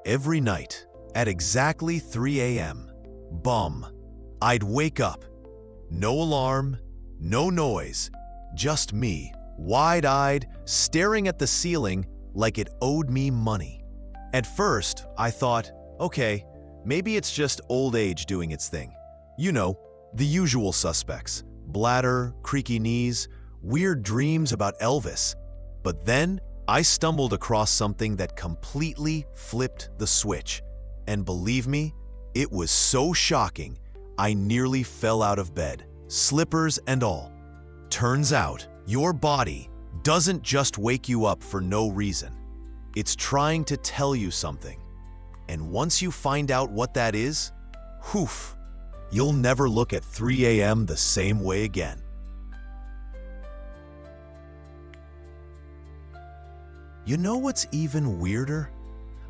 Every night, at exactly 3 a.m., bum, I'd wake up. No alarm, no noise, just me, wide-eyed, staring at the ceiling like it owed me money. At first, I thought, okay, maybe it's just old age doing its thing. You know, the usual suspects: bladder, creaky knees, weird dreams about Elvis. But then, I stumbled across something that completely flipped the switch. And believe me, it was so shocking, I nearly fell out of bed, slippers and all. Turns out, your body doesn't just wake you up for no reason. It's trying to tell you something. And once you find out what that is, whew, you'll never look at 3 a.m. the same way again. You know what's even weirder?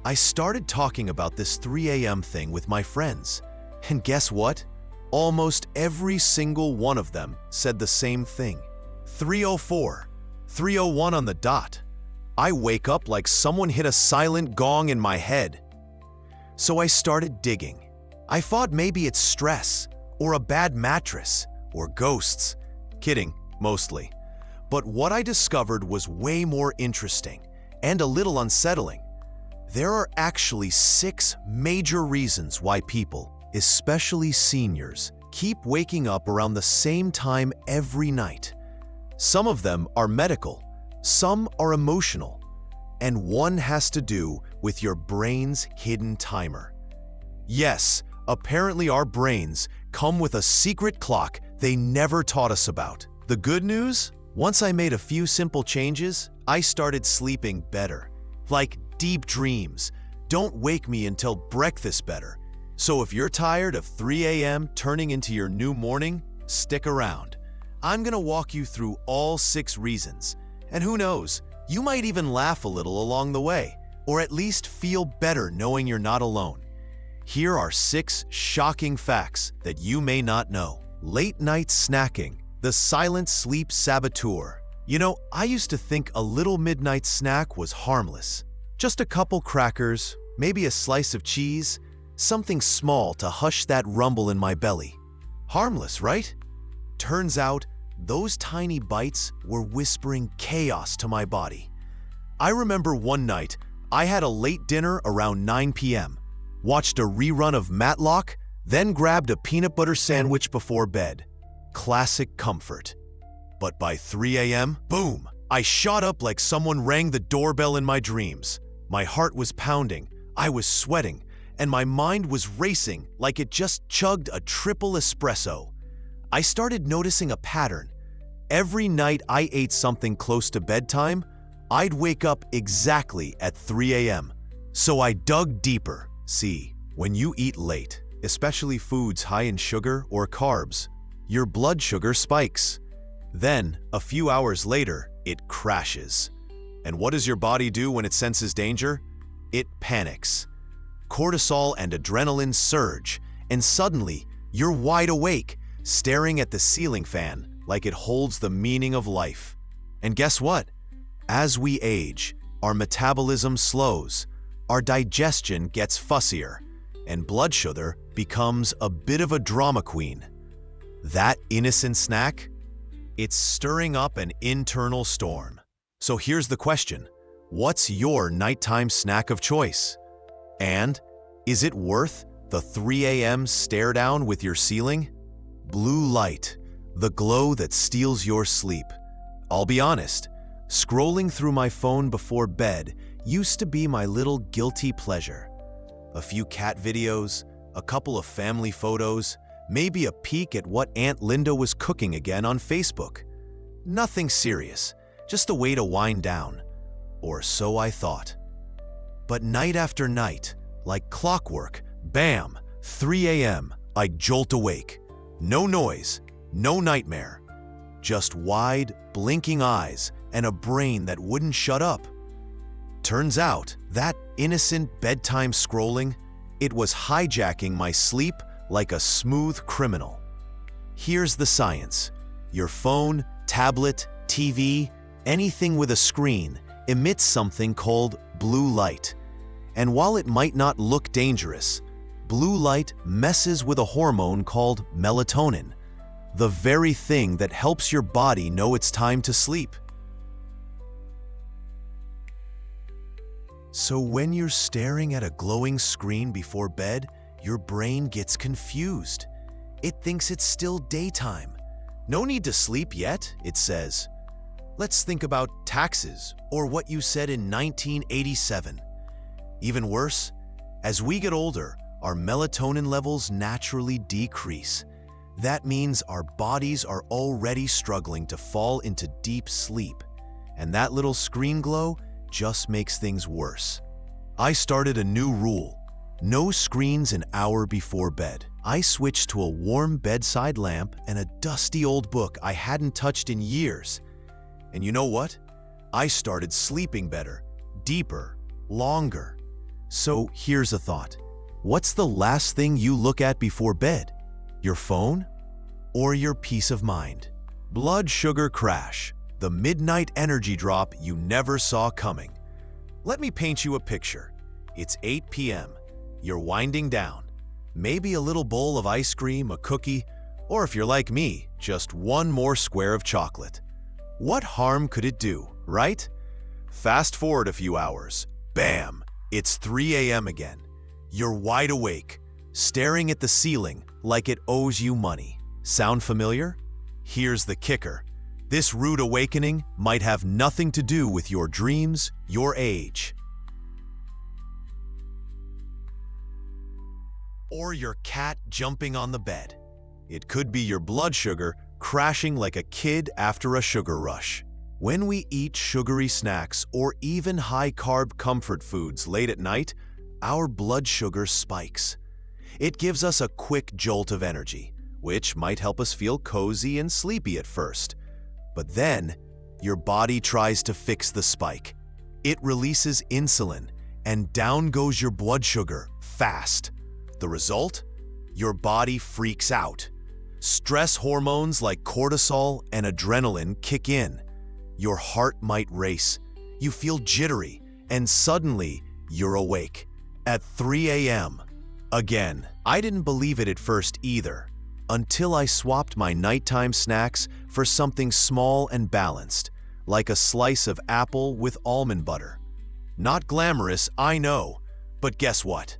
I started talking about this 3 a.m. thing with my friends, and guess what? Almost every single one of them said the same thing. 3:04, 3:01 on the dot. I wake up like someone hit a silent gong in my head. So I started digging. I thought maybe it's stress, or a bad mattress, or ghosts. Kidding, mostly. But what I discovered was way more interesting and a little unsettling. There are actually 6 major reasons why people, especially seniors, keep waking up around the same time every night. Some of them are medical, some are emotional, and one has to do with your brain's hidden timer. Yes, apparently our brains come with a secret clock they never taught us about. The good news? Once I made a few simple changes, I started sleeping better. Like deep dreams don't wake me until breakfast better. So if you're tired of 3 a.m. turning into your new morning, stick around. I'm gonna walk you through all 6 reasons. And who knows, you might even laugh a little along the way, or at least feel better knowing you're not alone. Here are 6 shocking facts that you may not know. Late night snacking, the silent sleep saboteur. You know, I used to think a little midnight snack was harmless. Just a couple crackers, maybe a slice of cheese, something small to hush that rumble in my belly. Harmless, right? Turns out, those tiny bites were whispering chaos to my body. I remember one night, I had a late dinner around 9 p.m., watched a rerun of Matlock, then grabbed a peanut butter sandwich before bed. Classic comfort. But by 3 a.m., boom! I shot up like someone rang the doorbell in my dreams. My heart was pounding, I was sweating, and my mind was racing like it just chugged a triple espresso. I started noticing a pattern. Every night I ate something close to bedtime, I'd wake up exactly at 3 a.m. So I dug deeper. See, when you eat late, especially foods high in sugar or carbs, your blood sugar spikes. Then, a few hours later, it crashes. And what does your body do when it senses danger? It panics. Cortisol and adrenaline surge, and suddenly, you're wide awake, staring at the ceiling fan like it holds the meaning of life. And guess what? As we age, our metabolism slows, our digestion gets fussier, and blood sugar becomes a bit of a drama queen. That innocent snack? It's stirring up an internal storm. So here's the question: what's your nighttime snack of choice? And is it worth the 3 a.m. stare down with your ceiling? Blue light, the glow that steals your sleep. I'll be honest, scrolling through my phone before bed used to be my little guilty pleasure. A few cat videos, a couple of family photos, maybe a peek at what Aunt Linda was cooking again on Facebook. Nothing serious, just a way to wind down. Or so I thought. But night after night, like clockwork, bam, 3 a.m., I jolt awake. No noise, no nightmare. Just wide, blinking eyes and a brain that wouldn't shut up. Turns out, that innocent bedtime scrolling, it was hijacking my sleep like a smooth criminal. Here's the science. Your phone, tablet, TV, anything with a screen emits something called blue light. And while it might not look dangerous, blue light messes with a hormone called melatonin, the very thing that helps your body know it's time to sleep. So when you're staring at a glowing screen before bed, your brain gets confused. It thinks it's still daytime. No need to sleep yet, it says. Let's think about taxes or what you said in 1987. Even worse, as we get older, our melatonin levels naturally decrease. That means our bodies are already struggling to fall into deep sleep, and that little screen glow just makes things worse. I started a new rule: no screens an hour before bed. I switched to a warm bedside lamp and a dusty old book I hadn't touched in years. And you know what? I started sleeping better, deeper, longer. So here's a thought. What's the last thing you look at before bed? Your phone or your peace of mind? Blood sugar crash, the midnight energy drop you never saw coming. Let me paint you a picture. It's 8 p.m. You're winding down. Maybe a little bowl of ice cream, a cookie, or if you're like me, just one more square of chocolate. What harm could it do, right? Fast forward a few hours. Bam! It's 3 a.m. again. You're wide awake, staring at the ceiling like it owes you money. Sound familiar? Here's the kicker. This rude awakening might have nothing to do with your dreams, your age, or your cat jumping on the bed. It could be your blood sugar crashing like a kid after a sugar rush. When we eat sugary snacks or even high-carb comfort foods late at night, our blood sugar spikes. It gives us a quick jolt of energy, which might help us feel cozy and sleepy at first. But then, your body tries to fix the spike. It releases insulin, and down goes your blood sugar, fast. The result? Your body freaks out. Stress hormones like cortisol and adrenaline kick in. Your heart might race. You feel jittery, and suddenly, you're awake. At 3 a.m. Again, I didn't believe it at first either, until I swapped my nighttime snacks for something small and balanced, like a slice of apple with almond butter. Not glamorous, I know, but guess what?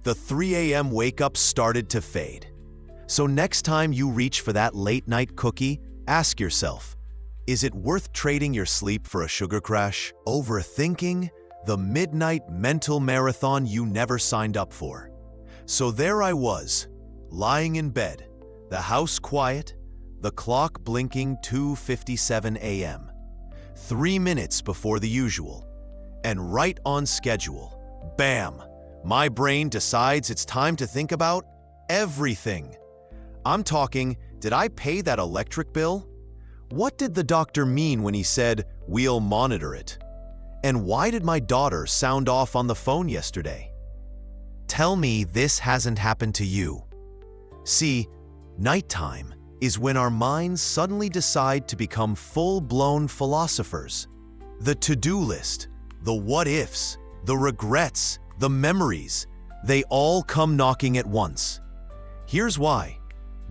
The 3 a.m. wake-up started to fade. So next time you reach for that late-night cookie, ask yourself, is it worth trading your sleep for a sugar crash? Overthinking? The midnight mental marathon you never signed up for. So there I was, lying in bed, the house quiet, the clock blinking 2:57 a.m. 3 minutes before the usual. And right on schedule, bam, my brain decides it's time to think about everything. I'm talking, did I pay that electric bill? What did the doctor mean when he said, "We'll monitor it"? And why did my daughter sound off on the phone yesterday? Tell me this hasn't happened to you. See, nighttime is when our minds suddenly decide to become full-blown philosophers. The to-do list, the what-ifs, the regrets, the memories, they all come knocking at once. Here's why.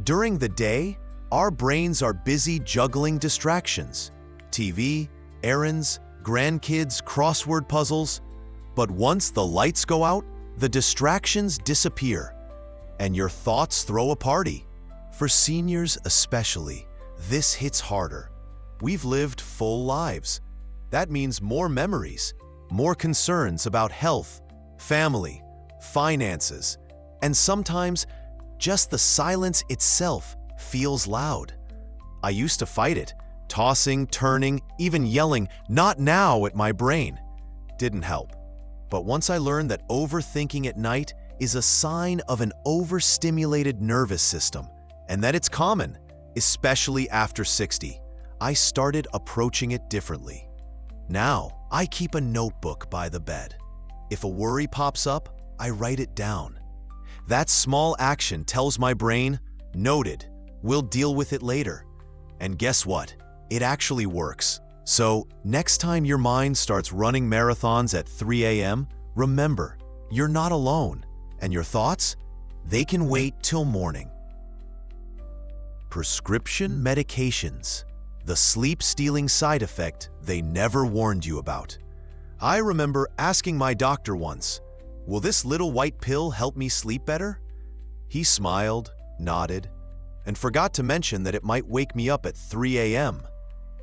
During the day, our brains are busy juggling distractions. TV, errands, grandkids, crossword puzzles. But once the lights go out, the distractions disappear, and your thoughts throw a party. For seniors especially, this hits harder. We've lived full lives. That means more memories, more concerns about health, family, finances, and sometimes just the silence itself feels loud. I used to fight it, tossing, turning, even yelling, "Not now," at my brain. Didn't help. But once I learned that overthinking at night is a sign of an overstimulated nervous system, and that it's common, especially after 60, I started approaching it differently. Now, I keep a notebook by the bed. If a worry pops up, I write it down. That small action tells my brain, "Noted, we'll deal with it later." And guess what? It actually works. So, next time your mind starts running marathons at 3 a.m., remember, You're not alone, and your thoughts? They can wait till morning. Prescription medications, the sleep-stealing side effect they never warned you about. I remember asking my doctor once, "Will this little white pill help me sleep better?" He smiled, nodded, and forgot to mention that it might wake me up at 3 a.m.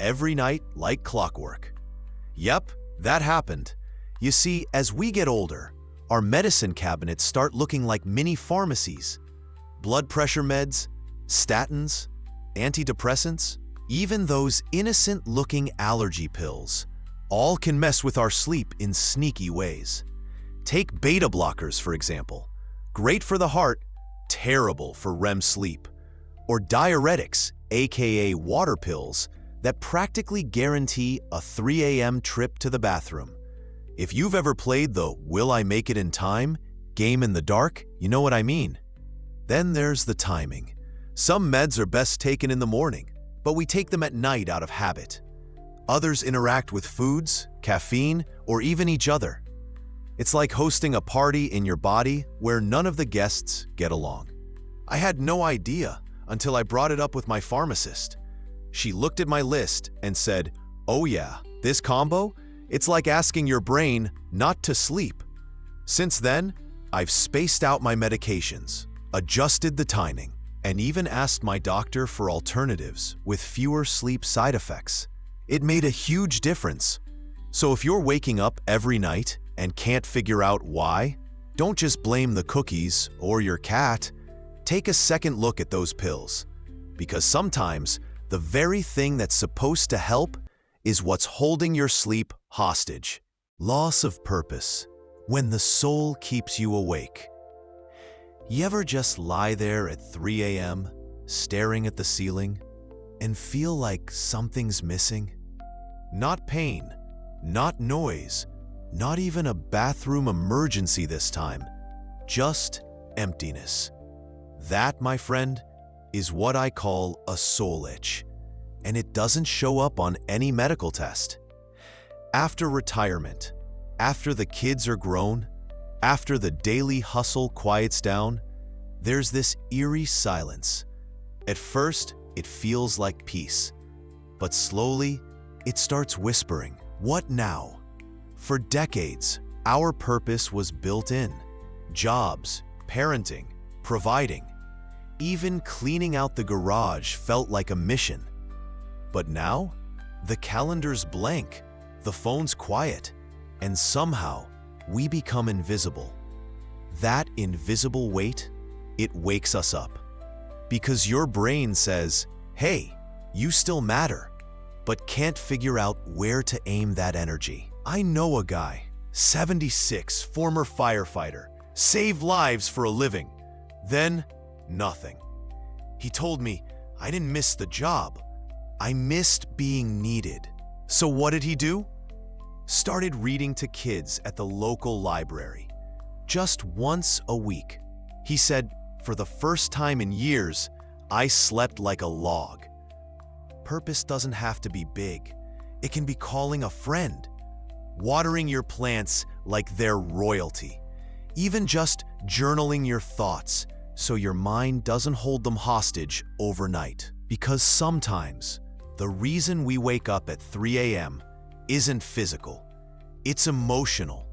every night like clockwork. Yep, that happened. You see, as we get older, our medicine cabinets start looking like mini pharmacies. Blood pressure meds, statins, antidepressants, even those innocent-looking allergy pills, all can mess with our sleep in sneaky ways. Take beta blockers, for example. Great for the heart, terrible for REM sleep. Or diuretics, aka water pills, that practically guarantee a 3 a.m. trip to the bathroom. If you've ever played the "will I make it in time" game in the dark, you know what I mean. Then there's the timing. Some meds are best taken in the morning, but we take them at night out of habit. Others interact with foods, caffeine, or even each other. It's like hosting a party in your body where none of the guests get along. I had no idea until I brought it up with my pharmacist. She looked at my list and said, "Oh yeah, this combo? It's like asking your brain not to sleep." Since then, I've spaced out my medications, adjusted the timing, and even asked my doctor for alternatives with fewer sleep side effects. It made a huge difference. So if you're waking up every night and can't figure out why, don't just blame the cookies or your cat. Take a second look at those pills, because sometimes the very thing that's supposed to help is what's holding your sleep hostage. Loss of purpose, when the soul keeps you awake. You ever just lie there at 3 a.m., staring at the ceiling, and feel like something's missing? Not pain, not noise, not even a bathroom emergency this time, just emptiness. That, my friend, is what I call a soul itch, and it doesn't show up on any medical test. After retirement, after the kids are grown, after the daily hustle quiets down, there's this eerie silence. At first, it feels like peace, but slowly, it starts whispering, "What now?" For decades, our purpose was built in. Jobs, parenting, providing. Even cleaning out the garage felt like a mission. But now, the calendar's blank, the phone's quiet, and somehow we become invisible. That invisible weight, it wakes us up. Because your brain says, "Hey, you still matter," but can't figure out where to aim that energy. I know a guy, 76, former firefighter, saved lives for a living. Then, nothing. He told me, "I didn't miss the job. I missed being needed." So what did he do? Started reading to kids at the local library. Just once a week. He said, "For the first time in years, I slept like a log." Purpose doesn't have to be big. It can be calling a friend, watering your plants like they're royalty, even just journaling your thoughts so your mind doesn't hold them hostage overnight. Because sometimes, the reason we wake up at 3 a.m. isn't physical, it's emotional.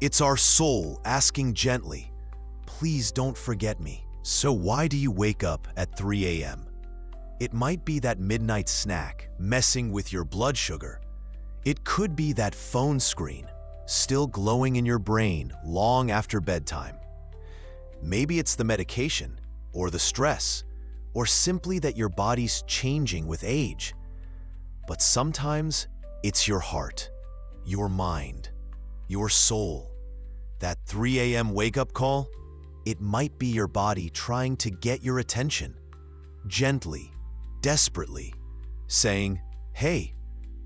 It's our soul asking gently, "Please don't forget me." So why do you wake up at 3 a.m.? It might be that midnight snack messing with your blood sugar. It could be that phone screen still glowing in your brain long after bedtime. Maybe it's the medication, or the stress, or simply that your body's changing with age. But sometimes it's your heart, your mind, your soul. That 3 a.m. wake-up call, it might be your body trying to get your attention, gently, desperately, saying, "Hey,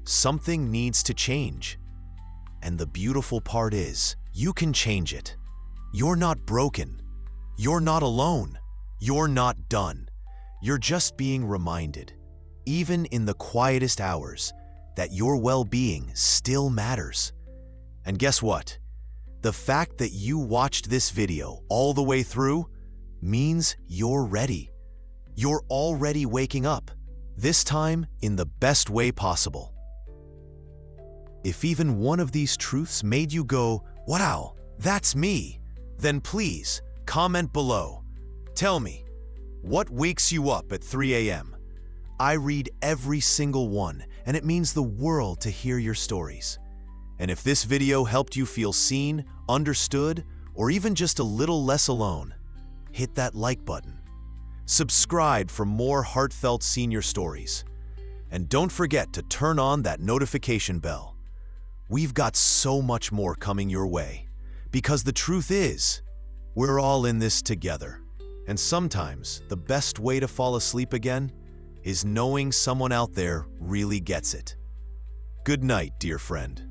something needs to change." And the beautiful part is, you can change it. You're not broken. You're not alone. You're not done. You're just being reminded, even in the quietest hours, that your well-being still matters. And guess what? The fact that you watched this video all the way through means you're ready. You're already waking up, this time in the best way possible. If even one of these truths made you go, "Wow, that's me," then please comment below. Tell me, what wakes you up at 3 a.m.? I read every single one, and it means the world to hear your stories. And if this video helped you feel seen, understood, or even just a little less alone, hit that like button. Subscribe for more heartfelt senior stories. And don't forget to turn on that notification bell. We've got so much more coming your way. Because the truth is, we're all in this together. And sometimes the best way to fall asleep again is knowing someone out there really gets it. Good night, dear friend.